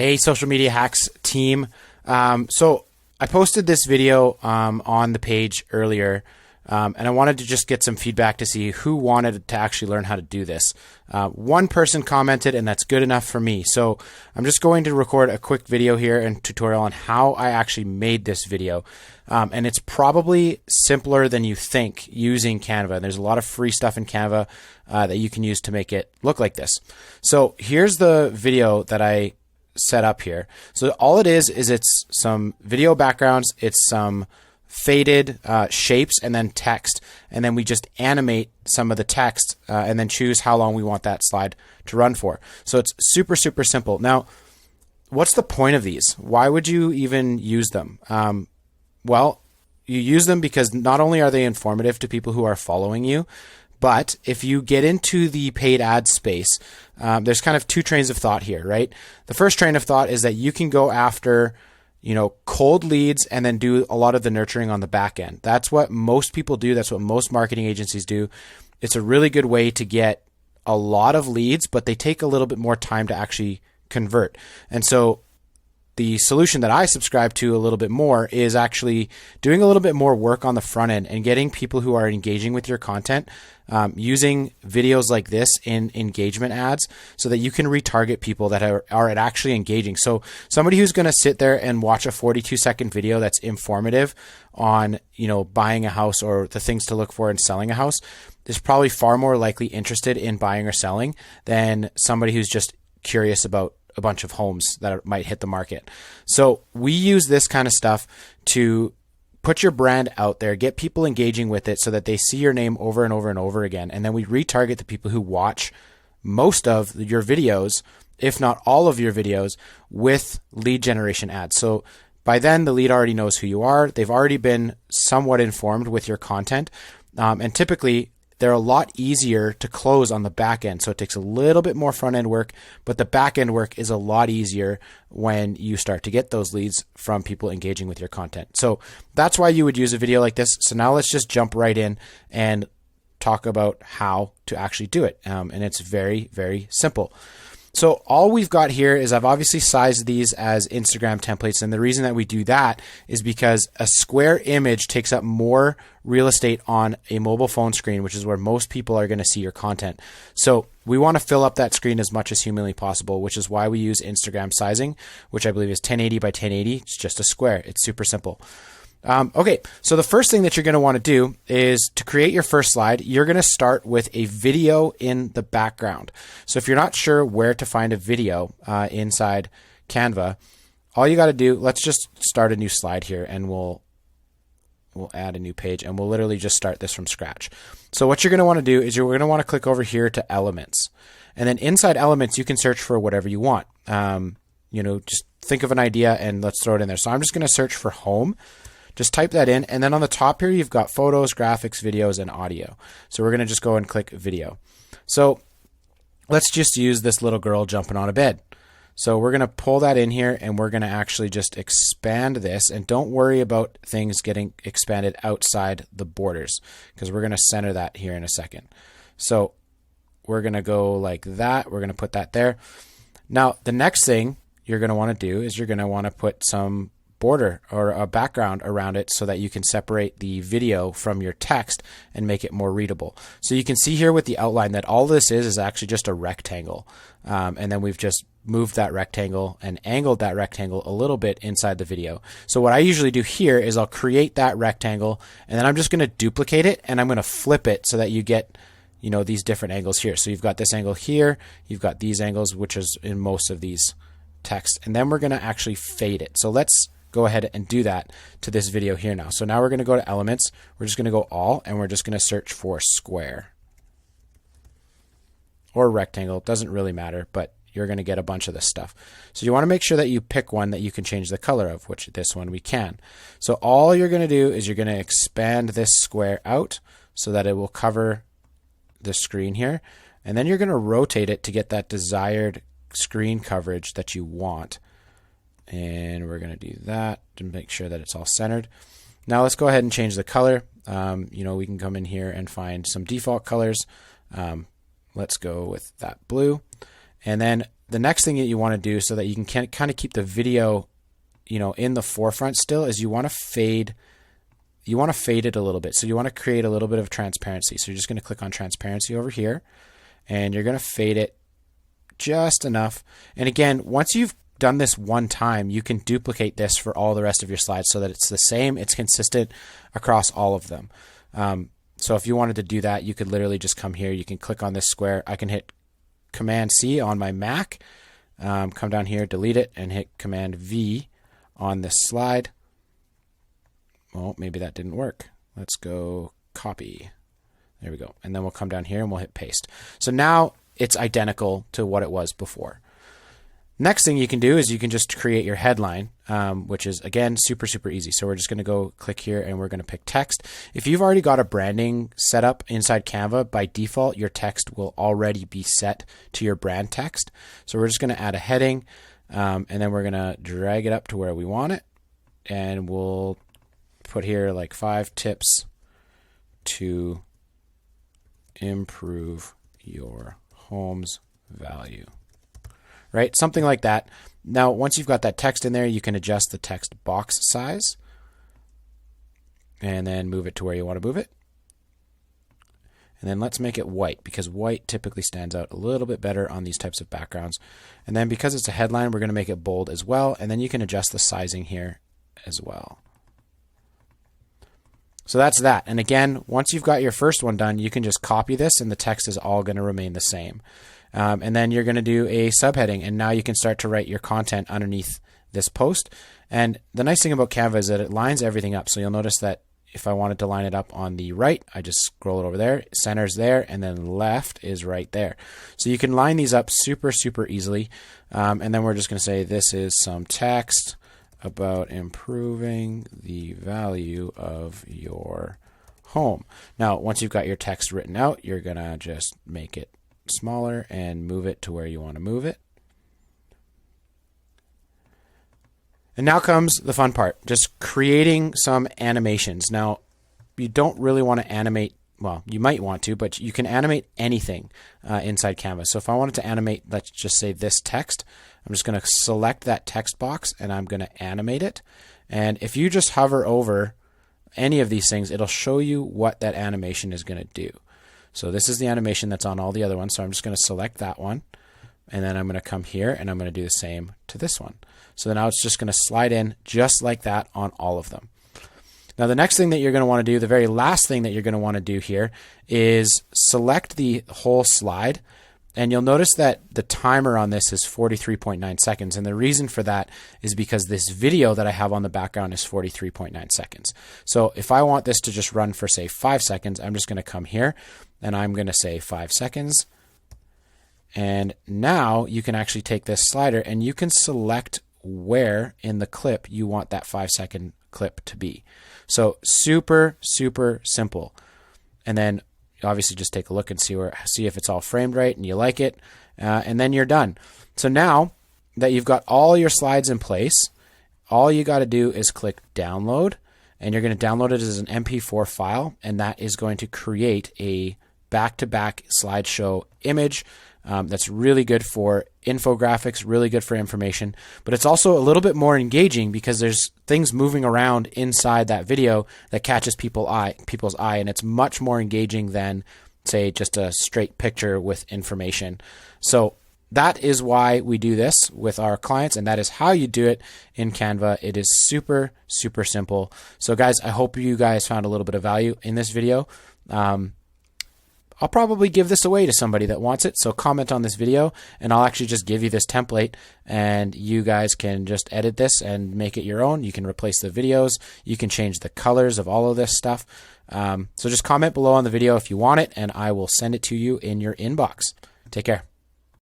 Hey, social media hacks team. So I posted this video on the page earlier, and I wanted to just get some feedback to see who wanted to actually learn how to do this. One person commented, and that's good enough for me. So I'm just going to record a quick video here and tutorial on how I actually made this video. And it's probably simpler than you think using Canva. There's a lot of free stuff in Canva that you can use to make it look like this. So here's the video that I set up here. So all it is it's some video backgrounds, it's some faded shapes and then text, and then we just animate some of the text and then choose how long we want that slide to run for. So it's super simple. Now, what's the point of these? Why would you even use them? Well, you use them because not only are they informative to people who are following you, but if you get into the paid ad space, there's kind of two trains of thought here, right? The first train of thought is that you can go after, cold leads and then do a lot of the nurturing on the back end. That's what most people do. That's what most marketing agencies do. It's a really good way to get a lot of leads, but they take a little bit more time to actually convert. And so the solution that I subscribe to a little bit more is actually doing a little bit more work on the front end and getting people who are engaging with your content, using videos like this in engagement ads so that you can retarget people that are actually engaging. So somebody who's going to sit there and watch a 42-second video that's informative on, buying a house or the things to look for in selling a house is probably far more likely interested in buying or selling than somebody who's just curious about a bunch of homes that might hit the market. So we use this kind of stuff to put your brand out there, get people engaging with it so that they see your name over and over and over again. And then we retarget the people who watch most of your videos, if not all of your videos, with lead generation ads. So by then the lead already knows who you are. They've already been somewhat informed with your content. And typically they're a lot easier to close on the back end. So it takes a little bit more front end work, but the back end work is a lot easier when you start to get those leads from people engaging with your content. So that's why you would use a video like this. So now let's just jump right in and talk about how to actually do it. And it's very simple. So all we've got here is I've obviously sized these as Instagram templates. And the reason that we do that is because a square image takes up more real estate on a mobile phone screen, which is where most people are going to see your content. So we want to fill up that screen as much as humanly possible, which is why we use Instagram sizing, which I believe is 1080 by 1080. It's just a square. It's super simple. Okay, so the first thing that you're going to want to do is to create your first slide. You're going to start with a video in the background. So if you're not sure where to find a video inside Canva, all you got to do, let's just start a new slide here and we'll add a new page and we'll literally just start this from scratch. So what you're going to want to do is you're going to want to click over here to elements. And then inside elements, you can search for whatever you want. Just think of an idea and let's throw it in there. So I'm just going to search for home. Just type that in, and then on the top here, you've got photos, graphics, videos, and audio. So we're going to just go and click video. So let's just use this little girl jumping on a bed. So we're going to pull that in here, and we're going to actually just expand this, and don't worry about things getting expanded outside the borders, because we're going to center that here in a second. So we're going to go like that. We're going to put that there. Now, the next thing you're going to want to do is you're going to want to put some border or a background around it so that you can separate the video from your text and make it more readable. So you can see here with the outline that all this is actually just a rectangle. And then we've just moved that rectangle and angled that rectangle a little bit inside the video. So what I usually do here is I'll create that rectangle and then I'm just going to duplicate it and I'm going to flip it so that you get these different angles here. So you've got this angle here, you've got these angles, which is in most of these texts. And then we're going to actually fade it. So let's go ahead and do that to this video here now. So now we're going to go to elements. We're just going to go all, and we're just going to search for square or rectangle. It doesn't really matter, but you're going to get a bunch of this stuff. So you want to make sure that you pick one that you can change the color of, which this one we can. So all you're going to do is you're going to expand this square out so that it will cover the screen here. And then you're going to rotate it to get that desired screen coverage that you want. And we're going to do that to make sure that it's all centered. Now let's go ahead and change the color. We can come in here and find some default colors. Let's go with that blue. And then the next thing that you want to do so that you can kind of keep the video, in the forefront still, is you want to fade it a little bit. So you want to create a little bit of transparency. So you're just going to click on transparency over here, and you're going to fade it just enough. And again, once you've done this one time, you can duplicate this for all the rest of your slides so that it's the same, it's consistent across all of them. So if you wanted to do that, you could literally just come here, you can click on this square. I can hit Command C on my Mac, come down here, delete it, and hit Command V on this slide. Well, maybe that didn't work. Let's go copy. There we go. And then we'll come down here and we'll hit paste. So now it's identical to what it was before. Next thing you can do is you can just create your headline, which is, again, super, super easy. So we're just going to go click here and we're going to pick text. If you've already got a branding set up inside Canva, by default, your text will already be set to your brand text. So we're just going to add a heading, and then we're going to drag it up to where we want it. And we'll put here like 5 tips to improve your home's value. Right? Something like that. Now, once you've got that text in there, you can adjust the text box size and then move it to where you want to move it. And then let's make it white, because white typically stands out a little bit better on these types of backgrounds. And then because it's a headline, we're going to make it bold as well. And then you can adjust the sizing here as well. So that's that. And again, once you've got your first one done, you can just copy this and the text is all going to remain the same. And then you're going to do a subheading, and now you can start to write your content underneath this post. And the nice thing about Canva is that it lines everything up. So you'll notice that if I wanted to line it up on the right, I just scroll it over there, center's there, and then left is right there. So you can line these up super, super easily. And then we're just going to say this is some text about improving the value of your home. Now, once you've got your text written out, you're going to just make it smaller and move it to where you want to move it. And now comes the fun part, just creating some animations. Now, you don't really want to animate, well, you might want to, but you can animate anything inside Canva. So if I wanted to animate, let's just say this text, I'm just going to select that text box and I'm going to animate it. And if you just hover over any of these things, it'll show you what that animation is going to do. So this is the animation that's on all the other ones. So I'm just going to select that one. And then I'm going to come here and I'm going to do the same to this one. So now it's just going to slide in just like that on all of them. Now the next thing that you're going to want to do, the very last thing that you're going to want to do here, is select the whole slide. And you'll notice that the timer on this is 43.9 seconds. And the reason for that is because this video that I have on the background is 43.9 seconds. So if I want this to just run for, say, 5 seconds, I'm just going to come here and I'm going to say 5 seconds. And now you can actually take this slider and you can select where in the clip you want that 5-second clip to be. So super, super simple. And then obviously just take a look and see if it's all framed right and you like it, and then you're done. So now that you've got all your slides in place, all you got to do is click download, and you're going to download it as an MP4 file, and that is going to create a back-to-back slideshow image that's really good for infographics, really good for information, but it's also a little bit more engaging because there's things moving around inside that video that catches people's eye, and it's much more engaging than, say, just a straight picture with information. So that is why we do this with our clients, and that is how you do it in Canva. It is super, super simple. So guys, I hope you guys found a little bit of value in this video. I'll probably give this away to somebody that wants it. So comment on this video and I'll actually just give you this template and you guys can just edit this and make it your own. You can replace the videos. You can change the colors of all of this stuff. So just comment below on the video if you want it and I will send it to you in your inbox. Take care.